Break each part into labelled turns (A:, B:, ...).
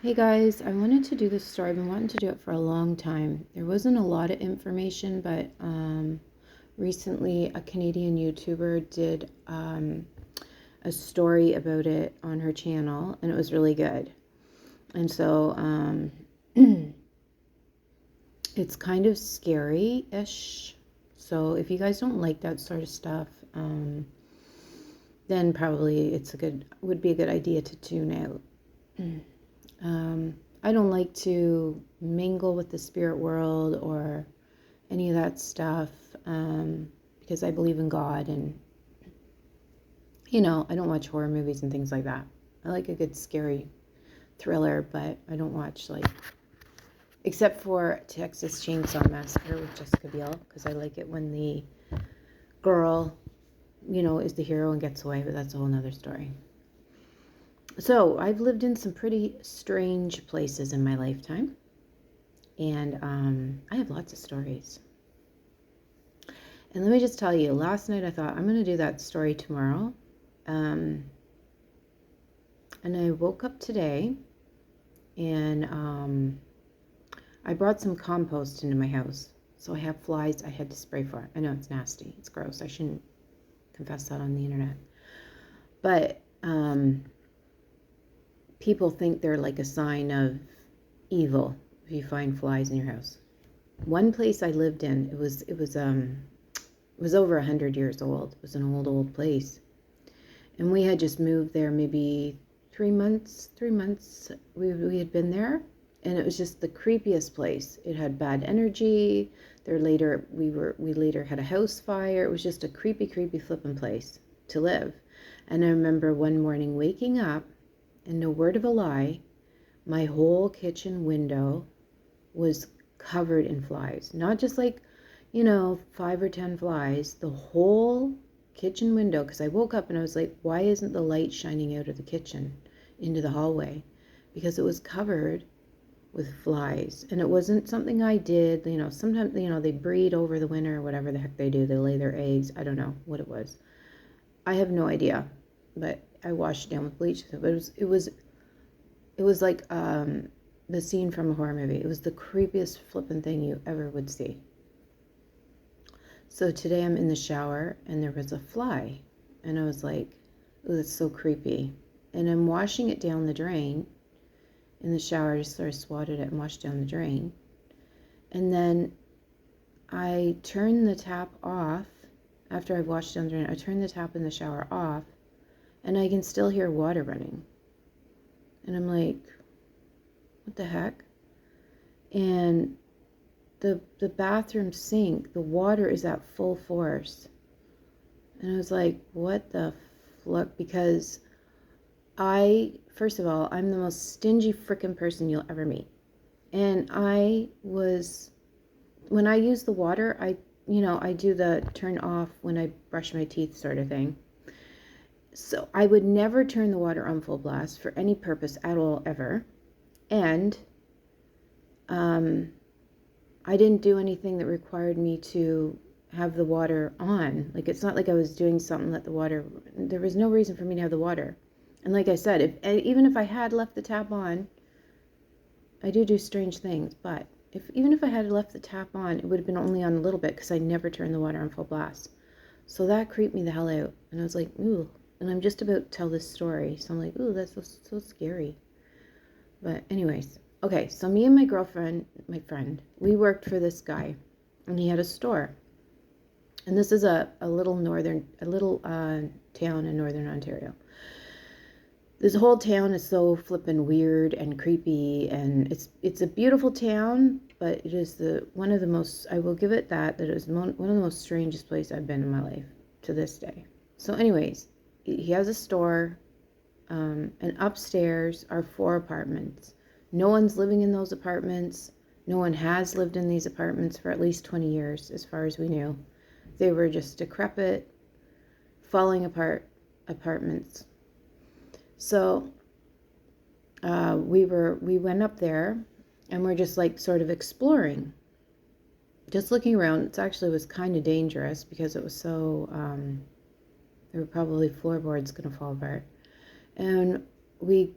A: Hey guys, I wanted to do this story. I've been wanting to do it for a long time. There wasn't a lot of information, but recently a Canadian YouTuber did a story about it on her channel, and it was really good. And so it's kind of scary-ish. So if you guys don't like that sort of stuff, then probably would be a good idea to tune out. I don't like to mingle with the spirit world or any of that stuff because I believe in God and, I don't watch horror movies and things like that. I like a good scary thriller, but I don't watch except for Texas Chainsaw Massacre with Jessica Biel, because I like it when the girl, is the hero and gets away, but that's a whole nother story. So I've lived in some pretty strange places in my lifetime, and I have lots of stories. And let me just tell you, last night I thought I'm going to do that story tomorrow, and I woke up today, and I brought some compost into my house. So I have flies I had to spray for. I know it's nasty, it's gross. I shouldn't confess that on the internet, but people think they're like a sign of evil if you find flies in your house. One place I lived in, it was over 100 years old. It was an old place, and we had just moved there maybe 3 months. We had been there, and it was just the creepiest place. It had bad energy. We later had a house fire. It was just a creepy flippin' place to live. And I remember one morning waking up, and no word of a lie, my whole kitchen window was covered in flies. Not just 5 or 10 flies, the whole kitchen window, because I woke up and I was like, why isn't the light shining out of the kitchen into the hallway? Because it was covered with flies. And it wasn't something I did. Sometimes, they breed over the winter or whatever the heck they do. They lay their eggs. I don't know what it was. I have no idea. But I washed it down with bleach. But it was like the scene from a horror movie. It was the creepiest flippin' thing you ever would see. So today I'm in the shower and there was a fly. And I was like, oh, that's so creepy. And I'm washing it down the drain in the shower. I just sort of swatted it and washed down the drain. And then I turned the tap off. After I've washed down the drain, I turned the tap in the shower off, and I can still hear water running. And I'm like, what the heck? And the bathroom sink, the water is at full force. And I was like, what the fuck? Because first of all, I'm the most stingy frickin' person you'll ever meet. And when I use the water, I do the turn off when I brush my teeth sort of thing. So I would never turn the water on full blast for any purpose at all, ever. And I didn't do anything that required me to have the water on. It's not like I was doing something, there was no reason for me to have the water. And like I said, even if I had left the tap on, I do strange things, but even if I had left the tap on, it would have been only on a little bit, because I never turned the water on full blast. So that creeped me the hell out. And I was like, ooh. And I'm just about to tell this story. So I'm like, ooh, that's so scary. But anyways, okay. So me and my friend, we worked for this guy, and he had a store. And this is a little town in northern Ontario. This whole town is so flippin' weird and creepy, and it's a beautiful town, but it is one of the most, I will give it that it is one of the most strangest places I've been in my life to this day. So anyways, he has a store, and upstairs are 4 apartments. No one's living in those apartments. No one has lived in these apartments for at least 20 years, as far as we knew. They were just decrepit, falling apart apartments. So we went up there, and we're just sort of exploring, just looking around. It actually was kind of dangerous because it was so, there were probably floorboards going to fall apart. And we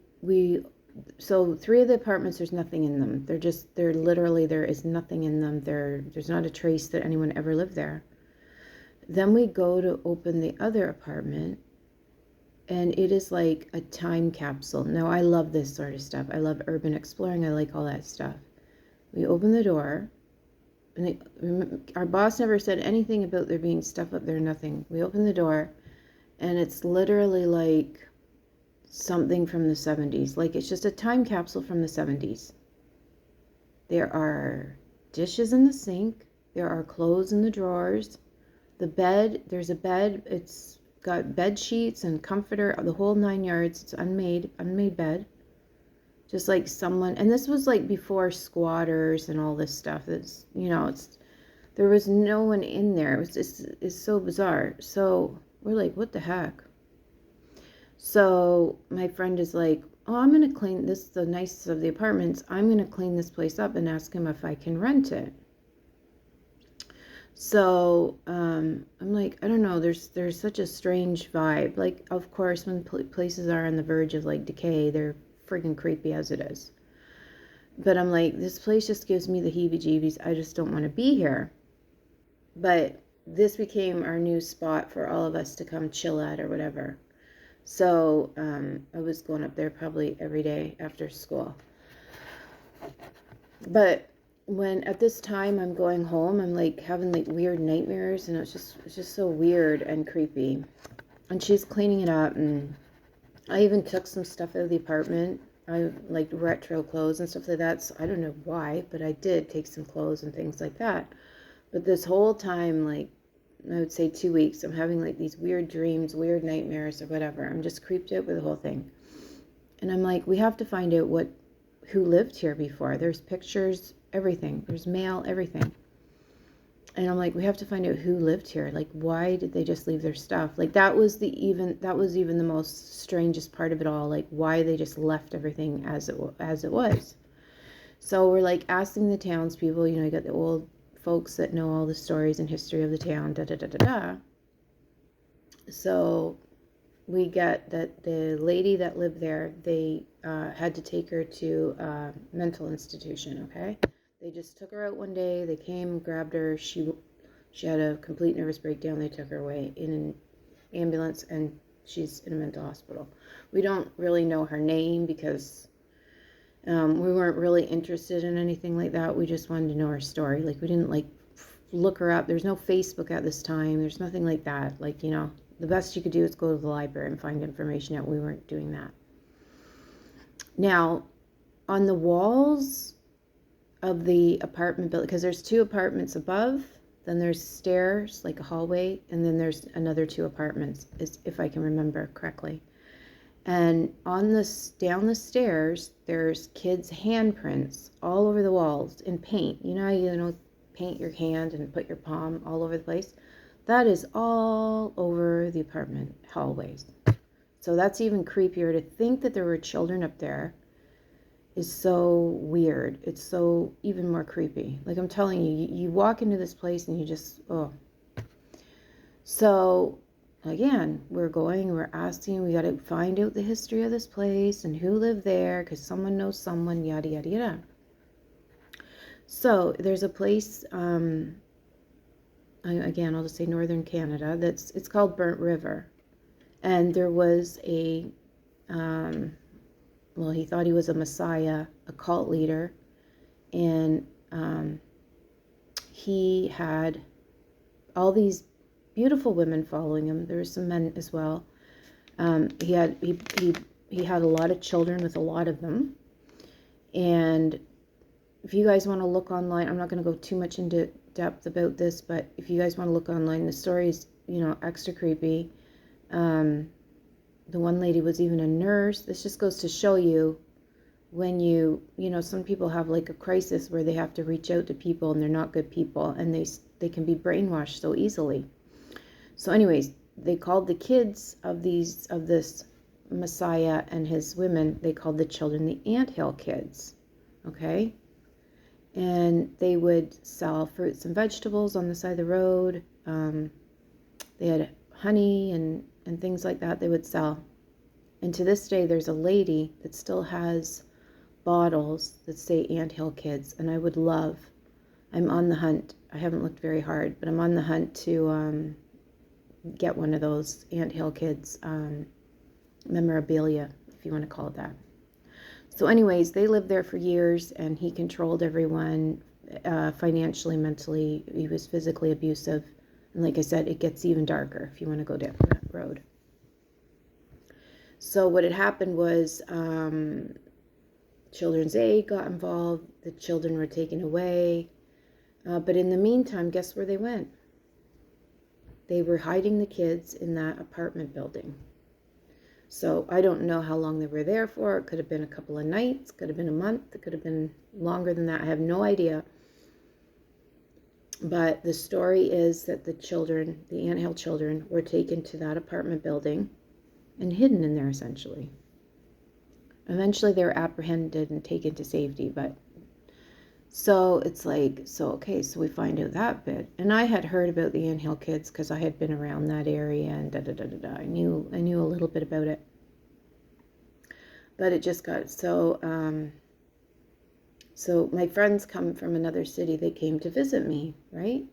A: So 3 of the apartments, there's nothing in them. They're literally, there is nothing in them. There's not a trace that anyone ever lived there. Then we go to open the other apartment, and it is like a time capsule. Now, I love this sort of stuff. I love urban exploring. I like all that stuff. We open the door, and our boss never said anything about there being stuff up there, nothing. We open the door, and it's literally like something from the 70s. Like, it's just a time capsule from the 70s. There are dishes in the sink. There are clothes in the drawers. The bed, there's a bed. It's got bed sheets and comforter, the whole 9 yards. It's unmade bed. Just like someone, and this was like before squatters and all this stuff. It's, there was no one in there. It's so bizarre. So we're like, what the heck? So my friend is like, oh, I'm going to clean this, the nicest of the apartments. I'm going to clean this place up and ask him if I can rent it. So I'm like, I don't know, there's such a strange vibe. Like, of course, when places are on the verge of like decay, they're freaking creepy as it is. But I'm like, this place just gives me the heebie-jeebies. I just don't want to be here. But this became our new spot for all of us to come chill at or whatever. So I was going up there probably every day after school. But when at this time I'm going home, I'm like having like weird nightmares, and it's just so weird and creepy. And she's cleaning it up, and I even took some stuff out of the apartment. I like retro clothes and stuff like that. So I don't know why, but I did take some clothes and things like that. But this whole time, like, I would say 2 weeks, I'm having like these weird dreams, weird nightmares or whatever. I'm just creeped out with the whole thing. And I'm like, we have to find out who lived here before. There's pictures, everything. There's mail, everything. And I'm like, we have to find out who lived here. Like, why did they just leave their stuff? Like, that was even the most strangest part of it all. Like, why they just left everything as it was. So we're like asking the townspeople. You got the old folks that know all the stories and history of the town. Da da da da da. So we get that the lady that lived there, they had to take her to a mental institution, okay? They just took her out one day. They came, grabbed her. She had a complete nervous breakdown. They took her away in an ambulance, and she's in a mental hospital. We don't really know her name because we weren't really interested in anything like that. We just wanted to know her story. Like, we didn't like look her up. There's no Facebook at this time. There's nothing like that. Like, the best you could do is go to the library and find information out. We weren't doing that. Now, on the walls of the apartment building, because there's 2 apartments above, then there's stairs, like a hallway, and then there's another 2 apartments, if I can remember correctly. And down the stairs, there's kids' handprints all over the walls in paint. You know how you paint your hand and put your palm all over the place? That is all over the apartment hallways. So that's even creepier. To think that there were children up there is so weird. It's so even more creepy. Like, I'm telling you, you walk into this place and you just, oh. So again, we're asking, we got to find out the history of this place and who lived there, because someone knows someone, yada, yada, yada. So there's a place, again, I'll just say northern Canada, it's called Burnt River. And there was he thought he was a messiah, a cult leader, and he had all these beautiful women following him. There were some men as well. He had a lot of children with a lot of them. And if you guys want to look online, I'm not going to go too much into depth about this, but if you guys want to look online, the story is, extra creepy. The one lady was even a nurse. This just goes to show you when some people have like a crisis where they have to reach out to people and they're not good people, and they can be brainwashed so easily. So anyways, they called the kids of this Messiah and his women, they called the children the anthill kids, okay? And they would sell fruits and vegetables on the side of the road. They had honey and things like that they would sell. And to this day, there's a lady that still has bottles that say Anthill Kids, and I'm on the hunt. I haven't looked very hard, but I'm on the hunt to get one of those Anthill Kids memorabilia, if you want to call it that. So anyways, they lived there for years, and he controlled everyone financially, mentally. He was physically abusive. And like I said, it gets even darker if you want to go down that road. So what had happened was Children's Aid got involved. The children were taken away. But in the meantime, guess where they went? They were hiding the kids in that apartment building. So I don't know how long they were there for. It could have been a couple of nights, could have been a month, it could have been longer than that. I have no idea. But the story is that the children, the Anthill children, were taken to that apartment building and hidden in there essentially. Eventually they were apprehended and taken to safety, but so it's like, so we find out that bit. And I had heard about the Anthill Kids because I had been around that area and I knew a little bit about it. But it just got so my friends come from another city. They came to visit me, right?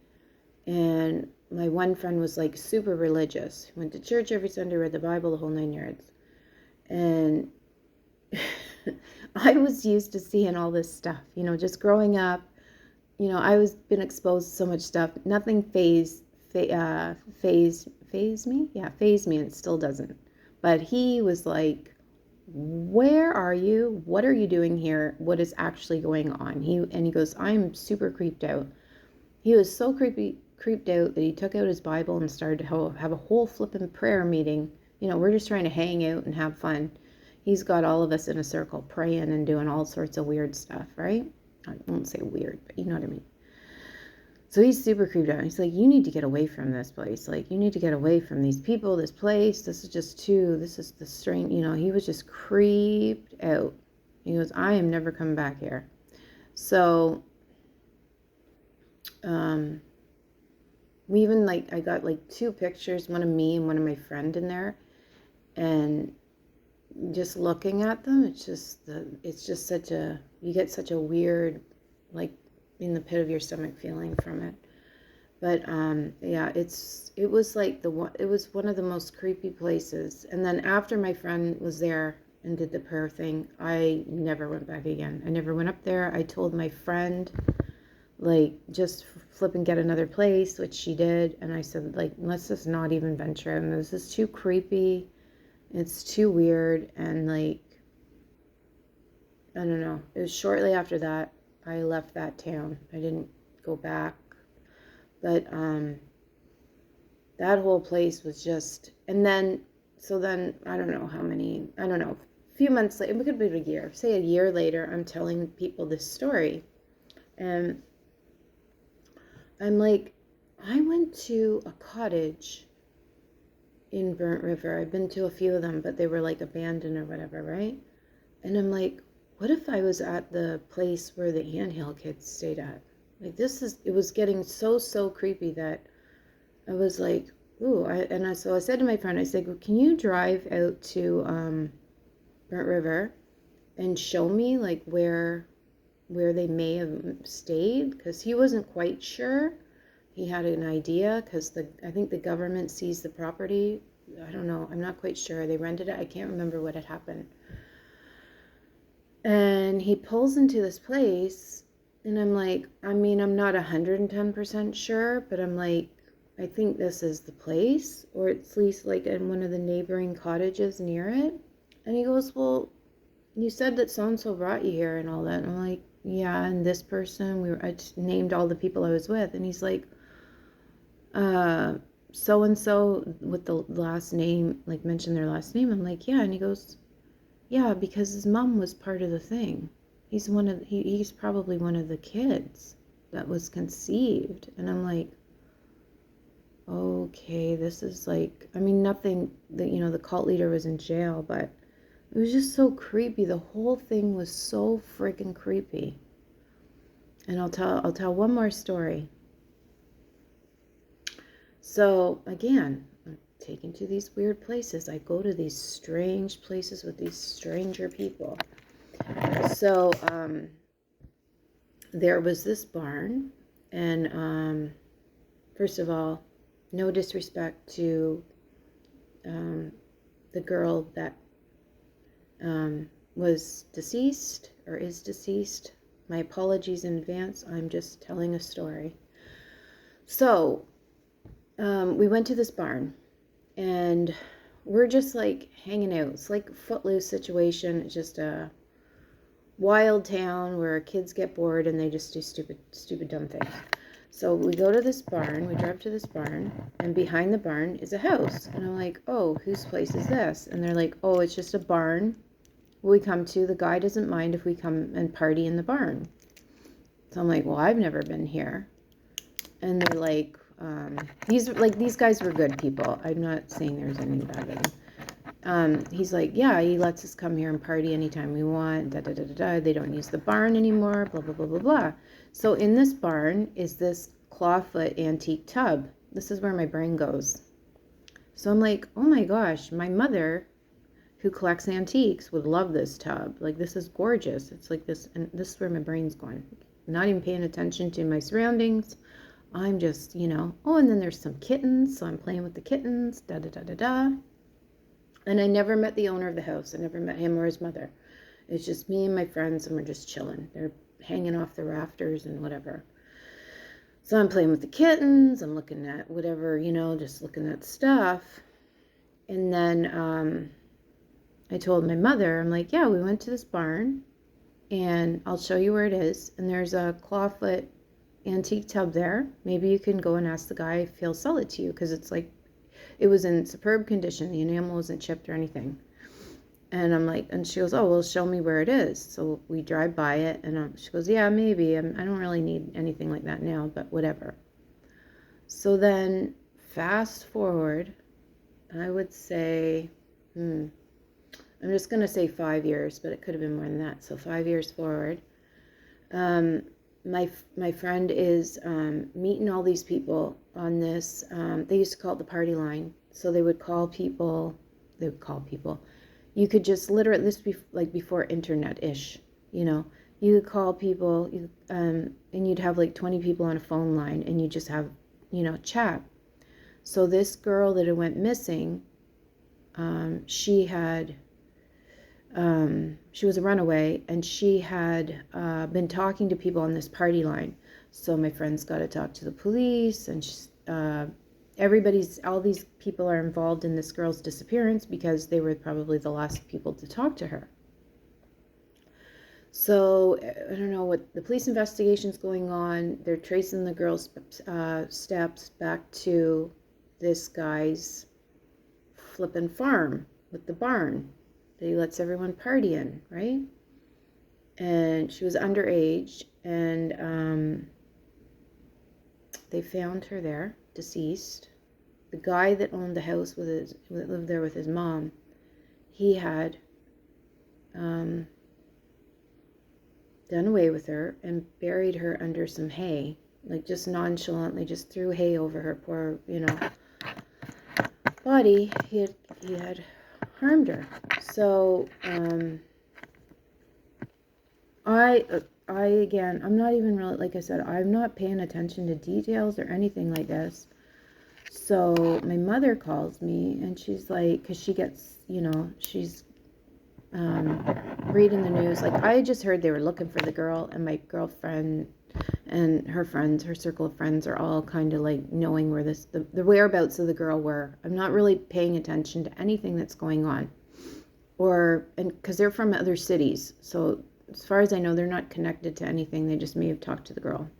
A: And my one friend was like super religious. Went to church every Sunday, read the Bible, the whole 9 yards. And I was used to seeing all this stuff, just growing up. I was been exposed to so much stuff. Nothing phased me. Yeah, phased me, and it still doesn't. But he was like, "Where are you? What are you doing here? What is actually going on?" He goes, "I'm super creeped out." He was so creeped out that he took out his Bible and started to have a whole flippin' prayer meeting. We're just trying to hang out and have fun. He's got all of us in a circle praying and doing all sorts of weird stuff, right? I won't say weird, but you know what I mean. So he's super creeped out. He's like, "You need to get away from this place. Like, you need to get away from these people, this place. This is the strange," he was just creeped out. He goes, "I am never coming back here." So, we even I got 2 pictures, one of me and one of my friend in there. And just looking at them, it's just such a, you get such a weird, in the pit of your stomach feeling from it. But yeah, it was one of the most creepy places. And then after my friend was there and did the prayer thing, I never went back again. I never went up there. I told my friend, just flip and get another place, which she did. And I said, let's just not even venture in. This is too creepy. It's too weird. And I don't know. It was shortly after that I left that town. I didn't go back. But that whole place was just, and then, I don't know a few months later, it could be a year, say a year later, I'm telling people this story. And I'm like, I went to a cottage in Burnt River. I've been to a few of them, but they were abandoned or whatever, right? And I'm like, what if I was at the place where the Anthill Kids stayed at? It was getting so creepy that I was like, ooh. So I said to my friend, I said, well, can you drive out to Burnt River and show me where they may have stayed? Because he wasn't quite sure. He had an idea because I think the government seized the property. I don't know. I'm not quite sure. They rented it. I can't remember what had happened. And he pulls into this place, and I'm like, I'm not 110% sure, but I'm like, I think this is the place, or at least in one of the neighboring cottages near it. And he goes, well, you said that so-and-so brought you here and all that. And I'm like, yeah, and this person, I just named all the people I was with. And he's like, so-and-so with the last name, mention their last name. I'm like, yeah. And he goes, yeah, because his mom was part of the thing. He's probably one of the kids that was conceived. And I'm like, okay, this is nothing that, the cult leader was in jail, but it was just so creepy. The whole thing was so freaking creepy. And I'll tell one more story. So again, taken to these weird places. I go to these strange places with these stranger people. So there was this barn, and first of all, no disrespect to the girl that was deceased or is deceased. My apologies in advance. I'm just telling a story. So we went to this barn, and we're just like hanging out. It's like a footloose situation. It's just a wild town where kids get bored and they just do stupid dumb things. So we go to this barn, we drive to this barn, and behind the barn is a house. And I'm like, oh, whose place is this? And they're like, oh, it's just a barn we come to. The guy doesn't mind if we come and party in the barn. So I'm like, well, I've never been here. And they're like, these guys were good people. I'm not saying there's anything bad in them. He's like, yeah, he lets us come here and party anytime we want. Da da da da da. They don't use the barn anymore. Blah blah blah blah blah. So in this barn is this clawfoot antique tub. This is where my brain goes. So I'm like, oh my gosh, my mother, who collects antiques, would love this tub. Like, this is gorgeous. It's like this, and this is where my brain's going. I'm not even paying attention to my surroundings. I'm just, oh, and then there's some kittens, so I'm playing with the kittens, da da da da da. And I never met the owner of the house. I never met him or his mother. It's just me and my friends, and we're just chilling. They're hanging off the rafters and whatever. So I'm playing with the kittens. I'm looking at whatever, just looking at stuff. And then I told my mother, I'm like, yeah, we went to this barn, and I'll show you where it is. And there's a clawfoot antique tub there. Maybe you can go and ask the guy if he'll sell it to you, because it's like, it was in superb condition. The enamel wasn't chipped or anything. And I'm like, and she goes, oh, well, show me where it is. So we drive by it, and she goes, yeah, maybe. I don't really need anything like that now, but whatever. So then fast forward, I would say, I'm just going to say 5 years, but it could have been more than that. So 5 years forward, my friend is meeting all these people on this. They used to call it the party line. So they would call people. You could just literally, this be like before internet-ish, you could call people, and you'd have like 20 people on a phone line, and you just have, chat. So this girl that had went missing, she was a runaway, and she had been talking to people on this party line. So my friend's got to talk to the police, and all these people are involved in this girl's disappearance because they were probably the last people to talk to her. So I don't know what the police investigation's going on. They're tracing the girl's steps back to this guy's flippin' farm with the barn that he lets everyone party in, right? And she was underage, and they found her there, deceased. The guy that owned the house lived there with his mom. He had done away with her and buried her under some hay, like just nonchalantly, just threw hay over her poor, body. He had harmed her. So I again, I'm not even really, like I said, I'm not paying attention to details or anything like this. So my mother calls me, and she's like, because she gets, she's reading the news. Like, I just heard they were looking for the girl, and my girlfriend and her friends, her circle of friends, are all kind of like knowing where the whereabouts of the girl were. I'm not really paying attention to anything that's going on, and because they're from other cities, so as far as I know, they're not connected to anything. They just may have talked to the girl.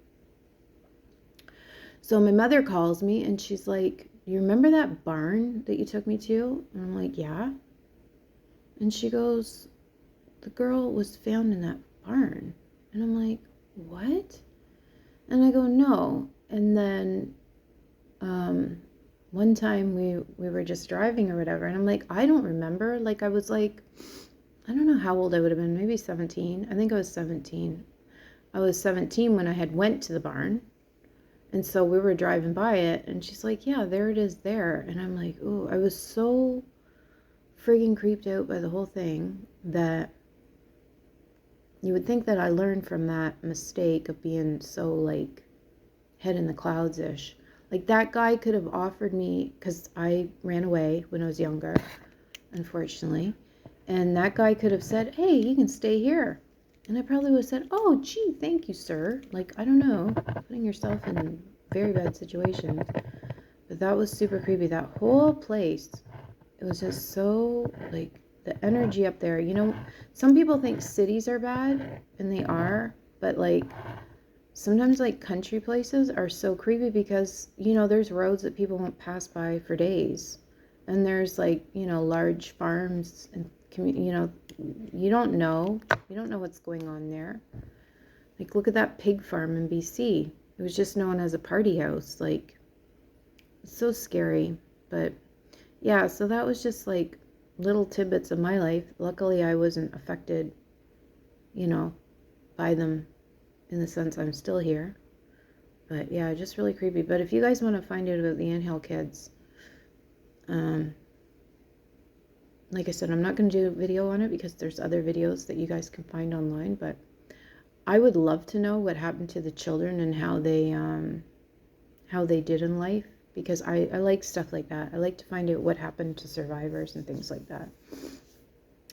A: So my mother calls me, and she's like, you remember that barn that you took me to? And I'm like, yeah. And she goes, the girl was found in that barn. And I'm like, what? And I go, no. And then one time we were just driving or whatever, and I'm like, I don't remember. Like, I was like, I don't know how old I would have been, maybe 17. I think I was 17. I was 17 when I had went to the barn. And so we were driving by it, and she's like, yeah, there it is there. And I'm like, oh, I was so friggin' creeped out by the whole thing that you would think that I learned from that mistake of being so, like, head in the clouds-ish. Like, that guy could have offered me, because I ran away when I was younger, unfortunately. And that guy could have said, hey, you can stay here. And I probably would have said, oh, gee, thank you, sir. Like, I don't know, putting yourself in very bad situations. But that was super creepy. That whole place, it was just so, like, the energy up there. You know, some people think cities are bad, and they are. But, like, sometimes, like, country places are so creepy because, you know, there's roads that people won't pass by for days. And there's, like, you know, large farms and, you know, you don't know what's going on there. Like, look at that pig farm in BC. It was just known as a party house. Like, it's so scary. But yeah, so that was just like little tidbits of my life. Luckily, I wasn't affected, you know, by them in the sense I'm still here. But yeah, just really creepy. But if you guys want to find out about the Anthill kids, like I said, I'm not going to do a video on it because there's other videos that you guys can find online. But I would love to know what happened to the children and how they did in life, because I like stuff like that. I like to find out what happened to survivors and things like that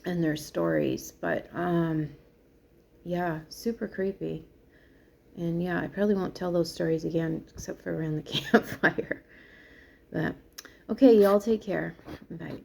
A: and their stories. But yeah, super creepy. And yeah, I probably won't tell those stories again except for around the campfire. But okay, y'all take care. Bye.